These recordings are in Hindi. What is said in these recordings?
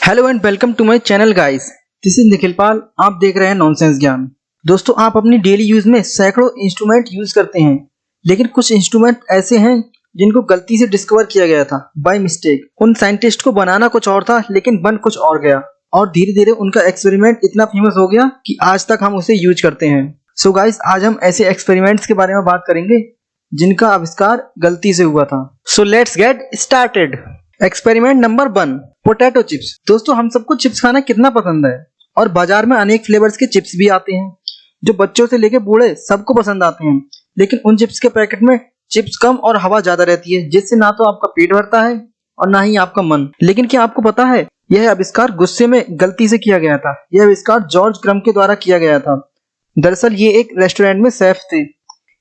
Hello and welcome to my channel guys. This is Nikhil Pal. आप देख रहे हैं नॉनसेंस ज्ञान। दोस्तों, आप अपनी डेली यूज में सैकड़ों इंस्ट्रूमेंट यूज करते हैं, लेकिन कुछ इंस्ट्रूमेंट ऐसे हैं जिनको गलती से डिस्कवर किया गया था बाय मिस्टेक। उन साइंटिस्ट को बनाना कुछ और था लेकिन बन कुछ और गया, और धीरे धीरे उनका एक्सपेरिमेंट इतना फेमस हो गया कि आज तक हम उसे यूज करते हैं। सो गाइस, आज हम ऐसे एक्सपेरिमेंट्स के बारे में बात करेंगे जिनका आविष्कार गलती से हुआ था। So let's get started. Experiment number 1, potato chips. दोस्तों, हम सबको चिप्स खाना कितना पसंद है, और बाजार में अनेक फ्लेवर्स के चिप्स भी आते हैं जो बच्चों से लेकर बूढ़े सबको पसंद आते हैं। लेकिन उन चिप्स के पैकेट में चिप्स कम और हवा ज्यादा रहती है, जिससे ना तो आपका पेट भरता है और ना ही आपका मन। लेकिन क्या आपको पता है, यह आविष्कार गुस्से में गलती से किया गया था। यह आविष्कार जॉर्ज क्रम के द्वारा किया गया था। दरअसल ये एक रेस्टोरेंट में शेफ थे।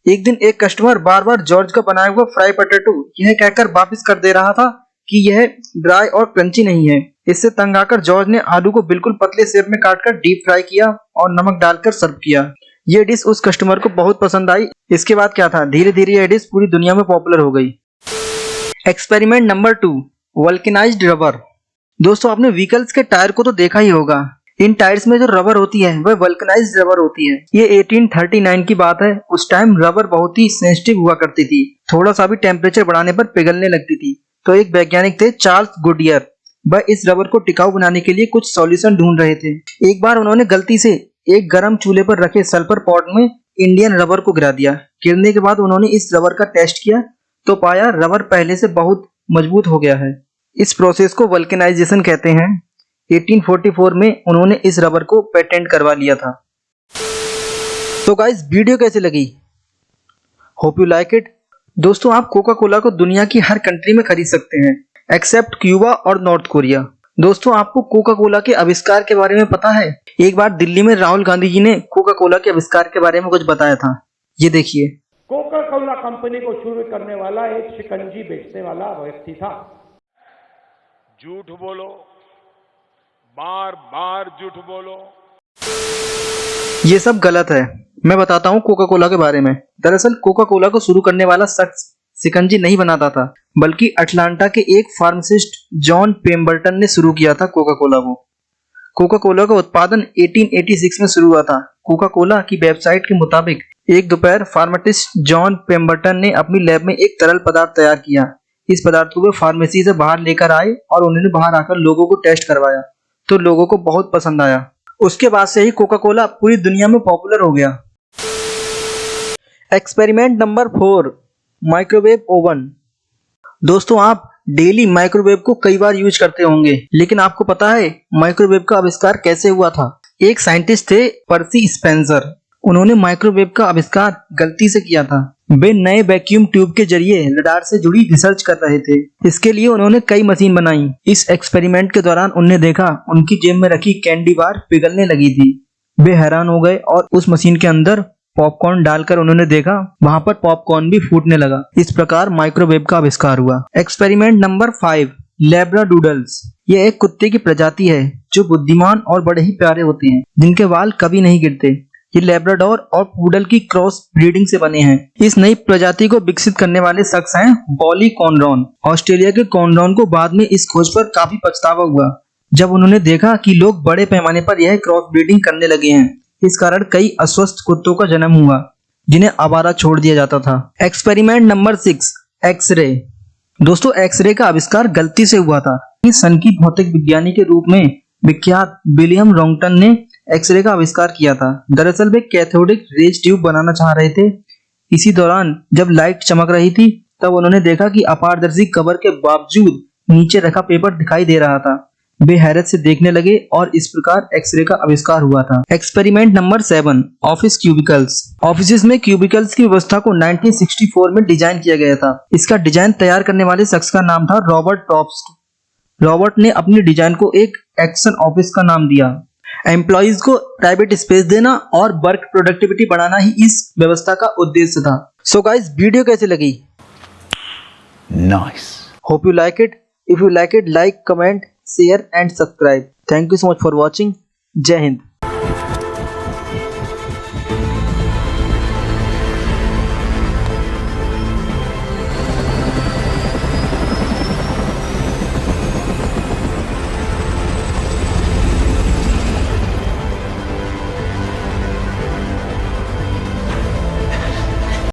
एक दिन एक कस्टमर बार बार जॉर्ज का बनाया हुआ फ्राई पोटैटो यह कहकर वापस कर दे रहा था कि यह ड्राई और क्रंची नहीं है। इससे तंग आकर जॉर्ज ने आलू को बिल्कुल पतले शेप में काटकर डीप फ्राई किया और नमक डालकर सर्व किया। यह डिश उस कस्टमर को बहुत पसंद आई। इसके बाद क्या था, धीरे धीरे यह डिश पूरी दुनिया में पॉपुलर हो गई। Experiment number 2, vulcanised rubber. दोस्तों, आपने व्हीकल्स के टायर को तो देखा ही होगा। इन टायर्स में जो रबर होती है वह वल्केनाइज्ड रबर होती है। ये 1839 की बात है। उस टाइम रबर बहुत ही सेंसिटिव हुआ करती थी, थोड़ा सा भी टेम्परेचर बढ़ाने पर पिघलने लगती थी। तो एक वैज्ञानिक थे चार्ल्स गुडियर, वह इस रबर को टिकाऊ बनाने के लिए कुछ सॉल्यूशन ढूंढ रहे थे। एक बार उन्होंने गलती से एक गर्म चूल्हे पर रखे सल्फर पॉट में इंडियन रबर को गिरा दिया। गिरने के बाद उन्होंने इस रबर का टेस्ट किया तो पाया रबर पहले से बहुत मजबूत हो गया है। इस प्रोसेस को वल्केनाइजेशन कहते हैं। 1844 में उन्होंने इस रबर को पेटेंट करवा लिया था। तो गाइस, वीडियो कैसे लगी? Hope you like it. दोस्तों, आप कोका कोला को दुनिया की हर कंट्री में खरीद सकते हैं एक्सेप्ट क्यूबा और नॉर्थ कोरिया। दोस्तों, आपको कोका कोला के आविष्कार के बारे में पता है? एक बार दिल्ली में राहुल गांधी जी ने कोका कोला के आविष्कार के बारे में कुछ बताया था। ये देखिए। कोका कोला कंपनी को शुरू करने वाला एक शिकंजी बेचने वाला व्यक्ति था। झूठ बोलो, बार बार झूठ बोलो। ये सब गलत है। मैं बताता हूँ कोका कोला के बारे में। दरअसल कोका कोला को शुरू करने वाला शख्स शिकंजी नहीं बनाता था, बल्कि अटलांटा के एक फार्मासिस्ट जॉन पेम्बरटन ने शुरू किया था कोका कोला को। कोका कोला का उत्पादन 1886 में शुरू हुआ था। कोका कोला की वेबसाइट के मुताबिक एक दोपहर फार्मासिस्ट जॉन पेम्बरटन ने अपनी लैब में एक तरल पदार्थ तैयार किया। इस पदार्थ को वे फार्मेसी से बाहर लेकर आए और उन्होंने बाहर आकर लोगों को टेस्ट करवाया, तो लोगों को बहुत पसंद आया। उसके बाद से ही कोका कोला पूरी दुनिया में पॉपुलर हो गया। Experiment number 4, microwave oven. दोस्तों, आप डेली माइक्रोवेव को कई बार यूज करते होंगे, लेकिन आपको पता है माइक्रोवेव का आविष्कार कैसे हुआ था? एक साइंटिस्ट थे पर्सी स्पेंसर। उन्होंने माइक्रोवेव का आविष्कार गलती से किया था। वे नए वैक्यूम ट्यूब के जरिए रडार से जुड़ी रिसर्च कर रहे थे। इसके लिए उन्होंने कई मशीन बनाई। इस एक्सपेरिमेंट के दौरान उन्हें देखा उनकी जेब में रखी कैंडी बार पिघलने लगी थी। वे हैरान हो गए और उस मशीन के अंदर पॉपकॉर्न डालकर उन्होंने देखा वहां पर पॉपकॉर्न भी फूटने लगा। इस प्रकार माइक्रोवेव का आविष्कार हुआ। Experiment number 5, लैब्राडूडल्स। यह एक कुत्ते की प्रजाति है जो बुद्धिमान और बड़े ही प्यारे होते हैं, जिनके बाल कभी नहीं गिरते। ये लैब्राडोर और पूडल की क्रॉस ब्रीडिंग से बने हैं। इस नई प्रजाति को विकसित करने वाले शख्स हैं बॉली कॉनरॉन। ऑस्ट्रेलिया के कॉनरॉन को बाद में इस खोज पर काफी पछतावा हुआ, जब उन्होंने देखा कि लोग बड़े पैमाने पर यह क्रॉस ब्रीडिंग करने लगे हैं। इस कारण कई अस्वस्थ कुत्तों का जन्म हुआ, जिन्हें आवारा छोड़ दिया जाता था। Experiment number 6, X ray. दोस्तों, एक्सरे का आविष्कार गलती से हुआ था। सन की भौतिक विज्ञानी के रूप में विख्यात विलियम रॉन्गटन ने एक्सरे का आविष्कार किया था। दरअसल वे कैथोडिक रेज ट्यूब बनाना चाह रहे थे। इसी दौरान जब लाइट चमक रही थी, तब उन्होंने देखा कि अपारदर्शी कवर के बावजूद नीचे रखा पेपर दिखाई दे रहा था। वे हैरत से देखने लगे और इस प्रकार एक्सरे का आविष्कार हुआ था। Experiment number 7, office cubicles. Office में क्यूबिकल्स की व्यवस्था को 1964 में डिजाइन किया गया था। इसका डिजाइन तैयार करने वाले शख्स का नाम था रॉबर्ट टॉप्स्ट। रॉबर्ट ने अपनी डिजाइन को एक एक्शन ऑफिस का नाम दिया। एम्प्लॉइज को प्राइवेट स्पेस देना और वर्क प्रोडक्टिविटी बढ़ाना ही इस व्यवस्था का उद्देश्य था। सो गाइस, वीडियो कैसे लगी? Nice. Hope you like it. If you like it, like, comment, share and subscribe. Thank you so much for watching. Jai Hind.